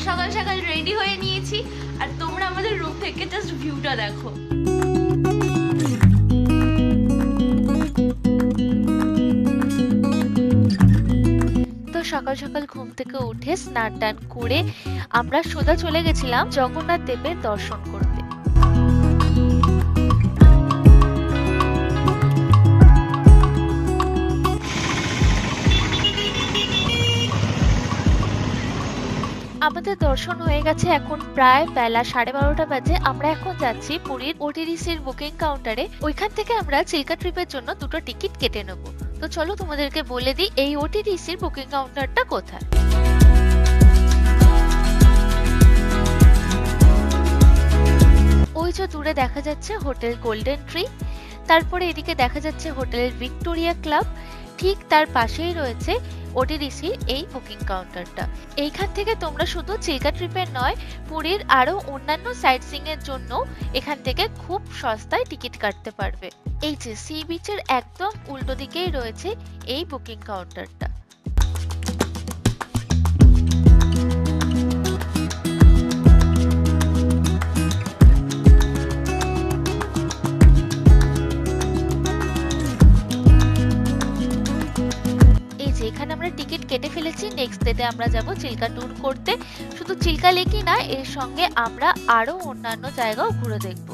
সকাল সকাল রেডি হয়ে নিয়েছি আর তোমরা আমাদের রুম থেকে জাস্ট ভিউটা দেখো। তো সকাল সকাল ঘুম থেকে উঠে স্নান টান করে আমরা সোজা চলে গেছিলাম জগন্নাথ দেবের দর্শন করতে। আমাদের দর্শন হয়ে গেছে, এখন প্রায় বেলা 12:30 বাজে। আমরা এখন যাচ্ছি পুরীর ওটিডিসির বুকিং কাউন্টারে। ওইখান থেকে আমরা চিল্কা ট্রিপের জন্য দুটো টিকিট কেটে নেব। তো চলো তোমাদেরকে বলে দিই এই ওটিডিসির বুকিং কাউন্টারটা কোথায়। ওই যে দূরে দেখা যাচ্ছে হোটেল গোল্ডেন ট্রি, তারপরে এদিকে দেখা যাচ্ছে হোটেল ভিক্টোরিয়া ক্লাব, ঠিক তার পাশেই রয়েছে ওটিডিসির এই বুকিং কাউন্টারটা। এইখান থেকে তোমরা শুধু চিল্কা ট্রিপের নয়, পুরীর আরো অন্যান্য সাইট সিইং এর জন্য এখান থেকে খুব সস্তায় টিকিট কাটতে পারবে। এই যে সি বিচের একদম উল্টো দিকেই রয়েছে এই বুকিং কাউন্টারটা। এখানে আমরা টিকিট কেটে ফেলেছি। নেক্সট ডেতে আমরা যাব চিল্কা ট্যুর করতে। শুধু চিল্কা লেকই না, এর সঙ্গে আমরা আরো অন্যান্য জায়গাও ঘুরে দেখব।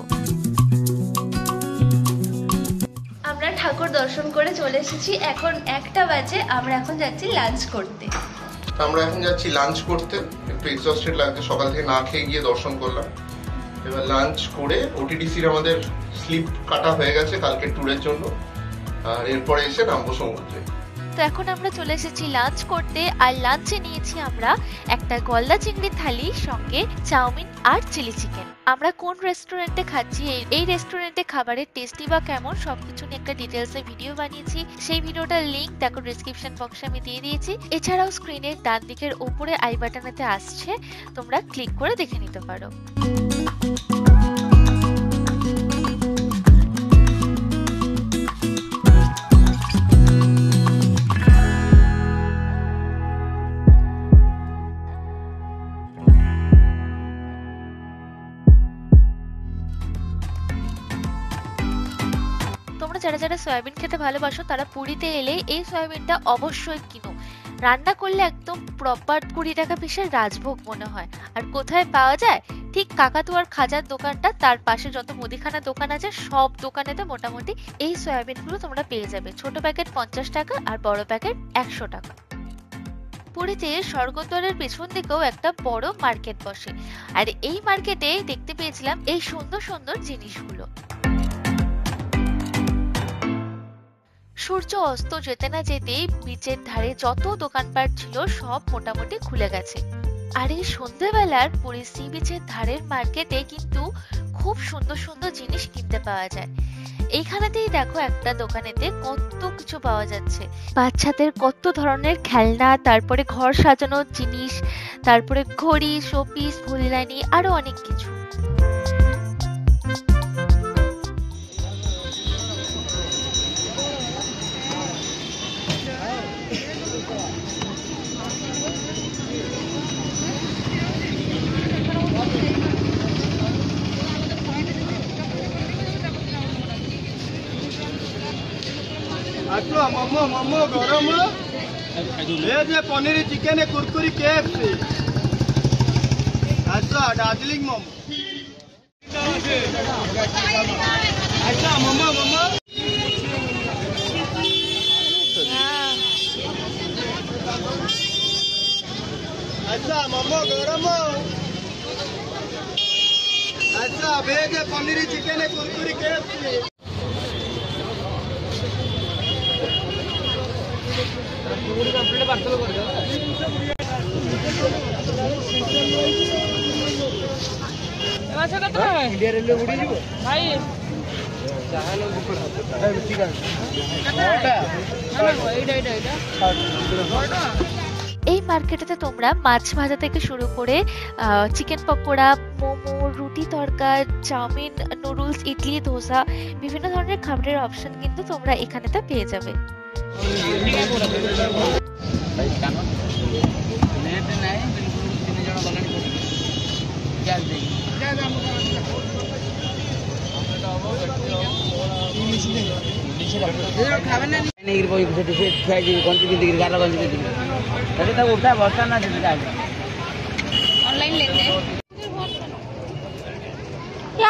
আমরা ঠাকুর দর্শন করে চলে এসেছি, এখন 1টা বাজে। আমরা এখন যাচ্ছি লাঞ্চ করতে। আমরা এখন যাচ্ছি লাঞ্চ করতে। একটু এক্সস্টেড লাগছে, সকাল থেকে না খেয়ে গিয়ে দর্শন করলাম। এবার লাঞ্চ করে ওটিডিসির আমাদের স্লিপ কাটা হয়ে গেছে কালকে ট্যুরের জন্য, আর এরপরে এসে নামবো সমুদ্রে। তো এখন আমরা চলে এসেছি লাঞ্চ করতে, আর লাঞ্চে নিয়েছি আমরা একটা গলদা চিংড়ি থালি, সঙ্গে চাউমিন আর চিলি চিকেন। আমরা কোন রেস্টুরেন্টে খাচ্ছি, এই রেস্টুরেন্টে খাবারের টেস্টি বা কেমন সবকিছু নিয়ে একটা ডিটেলসে ভিডিও বানিয়েছি। সেই ভিডিওটার লিংক দেখো ডেসক্রিপশন বক্সে আমি দিয়ে দিয়েছি। এছাড়াও স্ক্রিনের ডান দিকের উপরে আই বাটনেতে আসছে, তোমরা ক্লিক করে দেখে নিতে পারো। যারা যারা সয়াবিন খেতে ভালোবাসো তারা পুরীতে এলে এই সয়াবিনটা অবশ্যই কিনো। রান্না করলে একদম প্রপার 20 টাকা পিসের রাজভোগ মনে হয়। আর কোথায় পাওয়া যায়? ঠিক কাকাতুয়ার খাজার দোকানটা, তার পাশে যত মুদিখানা দোকান আছে সব দোকানেতে মোটামুটি এই সয়াবিনগুলো তোমরা পেয়ে যাবে। ছোট প্যাকেট 50 টাকা আর বড় প্যাকেট 100 টাকা। পুরীতে স্বর্গদ্বারের পেছন দিকেও একটা বড় মার্কেট বসে, আর এই মার্কেটে দেখতে পেয়েছিলাম এই সুন্দর সুন্দর জিনিসগুলো। সূর্য অস্ত যেতে না যেতেই বিচের ধারে যত দোকানপাট ছিল সব মোটামুটি খুলে গেছে। আর এই সন্ধ্যেবেলার পুরী সি বিচের ধারের মার্কেটে কিন্তু খুব সুন্দর সুন্দর জিনিস কিনতে পাওয়া যায়। এইখানেতেই দেখো একটা দোকানেতে কত কিছু পাওয়া যাচ্ছে, বাচ্চাদের কত ধরনের খেলনা, তারপরে ঘর সাজানোর জিনিস, তারপরে ঘড়ি, শোপিস, ফুলদানি, আরো অনেক কিছু। अच्छा मोमो मोमो गरम वेज पनीर चिकेन कुरकुरी केएफसी अच्छा दार्जिलिंग मोमो अच्छा मोमो मोमो अच्छा मोमो गरम अच्छा वेज पनीर चिकेन कुरकुरी केएफसी इंडिया रेलवे उड़ी जीव भाई এই মার্কেটেতে তোমরা মাছ ভাজা থেকে শুরু করে চিকেন পকোড়া, মোমো, রুটি তড়কা, চাউমিন, নুডলস, ইডলি, ধোসা, বিভিন্ন ধরনের খাবারের অপশন কিন্তু তোমরা এখানেতে পেয়ে যাবে। এই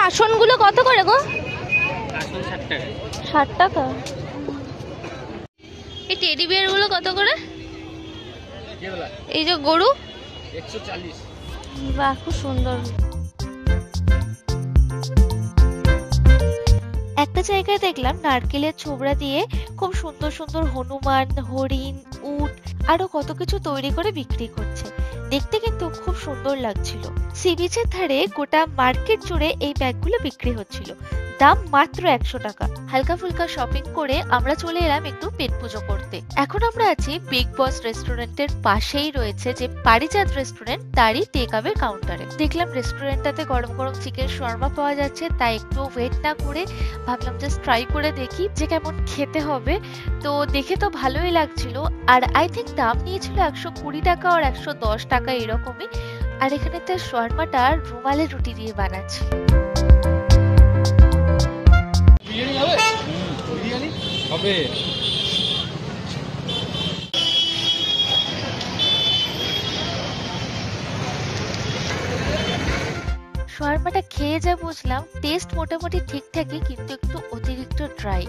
আসনগুলো কত করে গো? 60 টাকা। এই টেডি বিয়ার গুলো কত করে? এই যে গরু 140। বাহ, খুব সুন্দর। একটা জায়গায় দেখলাম নারকেলের ছোবড়া দিয়ে খুব সুন্দর সুন্দর হনুমান, হরিণ, উট আরো কত কিছু তৈরি করে বিক্রি করছে। দেখতে কিন্তু খুব সুন্দর লাগছিল। সি বিচের ধারে গোটা মার্কেট জুড়ে এই ব্যাগগুলো বিক্রি হচ্ছিল, দাম মাত্র 100 টাকা। হালকা ফুলকা শপিং করে আমরা চলে এলাম একটু পেট পুজো করতে। এখন আমরা আছি বিগ বস রেস্টুরেন্টের পাশেই রয়েছে যে পারিজাত রেস্টুরেন্ট, তারই টেক আওয়ে কাউন্টারে। দেখলাম রেস্টুরেন্টটাতে গরম গরম চিকেন শর্মা পাওয়া যাচ্ছে, তাই একটু ওয়েট না করে ভাবলাম জাস্ট ট্রাই করে দেখি যে কেমন খেতে হবে। তো দেখে তো ভালোই লাগছিল, আর আই থিঙ্ক দাম নিয়েছিল 120 টাকা আর 110 টাকা এরকমই। আর এখানে তার শর্মাটা রুমালের রুটি দিয়ে বানাচ্ছি। হবে শর্মাটা খেয়ে যা বুঝলাম, টেস্ট মোটামুটি ঠিকঠাকই, কিন্তু একটু অতিরিক্ত ড্রাই।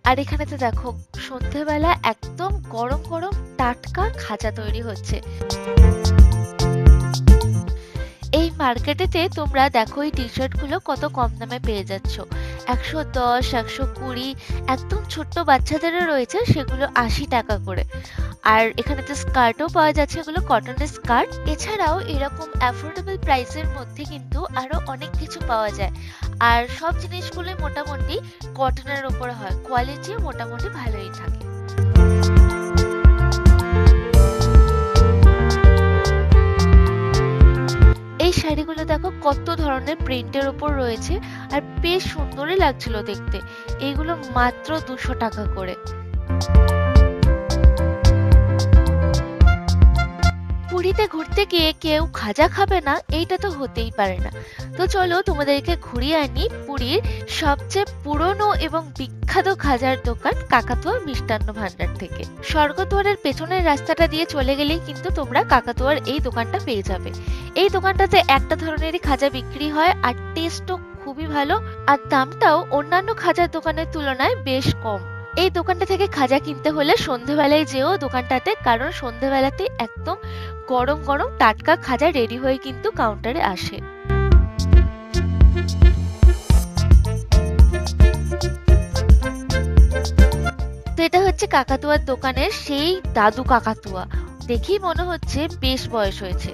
আর এখানে তো দেখো সন্ধ্যেবেলা একদম গরম গরম টাটকা খাজা তৈরি হচ্ছে। এই মার্কেটেতে তোমরা দেখো এই টি শার্ট গুলো কত কম দামে পেয়ে যাচ্ছ, 110, 120। একদম ছোট্ট বাচ্চাদেরও রয়েছে, সেগুলো 80 টাকা করে। আর এখানে তো স্কার্টও পাওয়া যাচ্ছে, এগুলো কটনের স্কার্ট। এছাড়াও এরকম অ্যাফোর্ডেবল প্রাইসের মধ্যে কিন্তু আরো অনেক কিছু পাওয়া যায়। আর সব জিনিসগুলোই মোটামুটি কটনের ওপর হয়, কোয়ালিটিও মোটামুটি ভালোই থাকে। এই শাড়িগুলো দেখো কত ধরনের প্রিন্টের উপর রয়েছে, আর বেশ সুন্দরই লাগছিল দেখতে। এইগুলো মাত্র 200 টাকা করে। পুরীতে ঘুরতে গিয়ে কেউ খাজা খাবে না, এইটা তো হতেই পারে না। তো চলো তোমাদেরকে ঘুরিয়ে আনি পুরীর সবচেয়ে পুরনো এবং বিখ্যাত খাজার দোকান কাকাতুয়া মিষ্টান্ন ভান্ডার থেকে। স্বর্গদ্বারের পেছনের রাস্তাটা দিয়ে চলে গেলেই কিন্তু তোমরা কাকাতুয়ার এই দোকানটা পেয়ে যাবে। এই দোকানটাতে একটা ধরনেরই খাজা বিক্রি হয়, আর টেস্টও খুবই ভালো, আর দামটাও অন্যান্য খাজার দোকানের তুলনায় বেশ কম। এই দোকানটা থেকে খাজা কিনতে হলে সন্ধ্যেবেলায় যেও দোকানটাতে, কারণ সন্ধ্যেবেলাতে একদম গরম গরম টাটকা খাজা রেডি হয়ে কিন্তু কাউন্টারে আসে। তো এটা হচ্ছে কাকাতুয়ার দোকানের সেই দাদু কাকাতুয়া, দেখেই মনে হচ্ছে বেশ বয়স হয়েছে।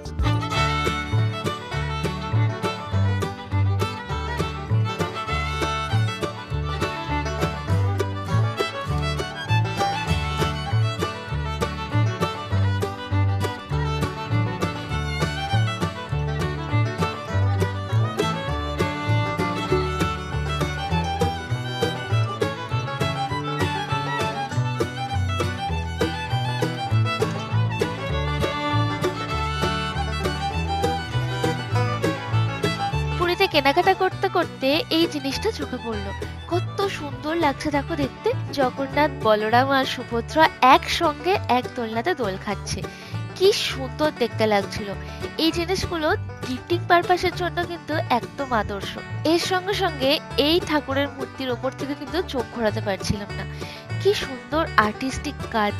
কেনাকাটা করতে করতে এই জিনিসটা চোখে পড়লো, কত সুন্দর লাগছে দেখো দেখতে। জগন্নাথ, বলরাম আর সুভদ্রা একসঙ্গে এক দোলনাতে দোল খাচ্ছে, কি সুন্দর দেখতে লাগছিল। এই জিনিসগুলো গিফটিং পারপাসের জন্য কিন্তু একদম আদর্শ। এর সঙ্গে সঙ্গে এই ঠাকুরের মূর্তির ওপর থেকে কিন্তু চোখ ঘোরাতে পারছিলাম না, কি সুন্দর আর্টিস্টিক কাজ।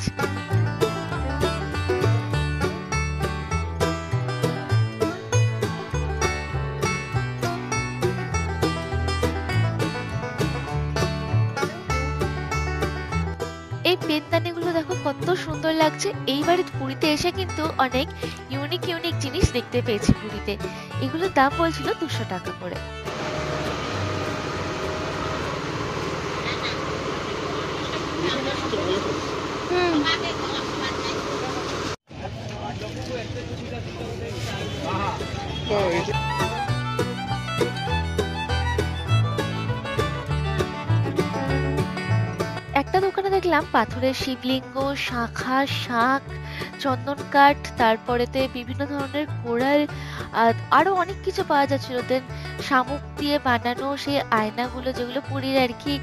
এই পেনদানিগুলো দেখো কত সুন্দর লাগছে। এইবারে পুরীতে এসে কিন্তু অনেক ইউনিক ইউনিক জিনিস দেখতে পেয়েছি পুরীতে। এগুলোর দাম বলছিল 200 টাকা করে। একটা দোকানে দেখলাম পাথরের শিবলিঙ্গ, শাঁখা, শাঁখ, চন্দন কাঠ, তারপরেতে বিভিন্ন ধরনের কোরাল, আরো অনেক কিছু পাওয়া যাচ্ছিল। দেন শামুক দিয়ে বানানো সেই আয়নাগুলো, যেগুলো পুরীর আর কি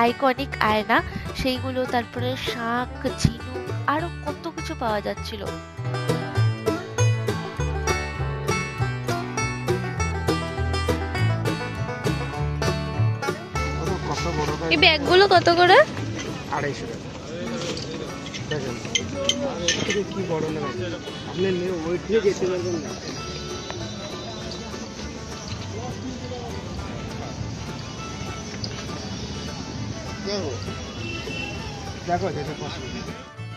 আইকনিক আয়না, সেইগুলো, তারপরে শাঁখ, ঝিনুক, আরো কত কিছু পাওয়া যাচ্ছিল। এই ব্যাগগুলো কত করে? 250 টাকা। দেখেন এর কি বড় না, আপনি ওয়েট নিয়ে যেতে পারবেন না। দেখো যেটা পছন্দ।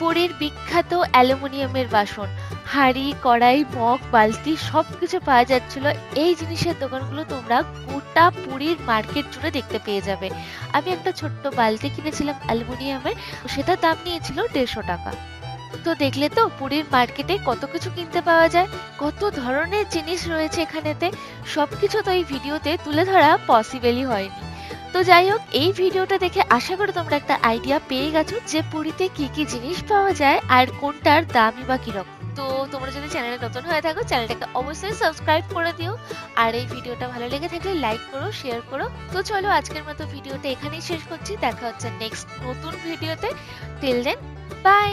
পুরীর বিখ্যাত অ্যালুমিনিয়ামের বাসন, হাঁড়ি, কড়াই, মগ, বালতি সবকিছু পাওয়া যাচ্ছিল। এই জিনিসের দোকানগুলো তোমরা গোটা পুরীর মার্কেট জুড়ে দেখতে পেয়ে যাবে। আমি একটা ছোট্ট বালতি কিনেছিলাম অ্যালুমিনিয়ামের, সেটার দাম নিয়েছিল 150 টাকা। তো দেখলে তো পুরীর মার্কেটে কত কিছু কিনতে পাওয়া যায়, কত ধরনের জিনিস রয়েছে এখানেতে। সবকিছু তো এই ভিডিওতে তুলে ধরা পসিবলই হয়নি। তো যাই হোক, এই ভিডিওটা দেখে আশা করি তোমরা একটা আইডিয়া পেয়ে গেছো যে পুরীতে কি কি জিনিস পাওয়া যায় আর কোনটার দামই বা কিরকম। তো তোমরা যদি চ্যানেলে নতুন হয়ে থাকো, চ্যানেলটাকে অবশ্যই সাবস্ক্রাইব করে দিও। আর এই ভিডিওটা ভালো লেগে থাকলে লাইক করো, শেয়ার করো। তো চলো আজকের মতো ভিডিওটা এখানেই শেষ করছি। দেখা হচ্ছে নেক্সট নতুন ভিডিওতে। Till then, by.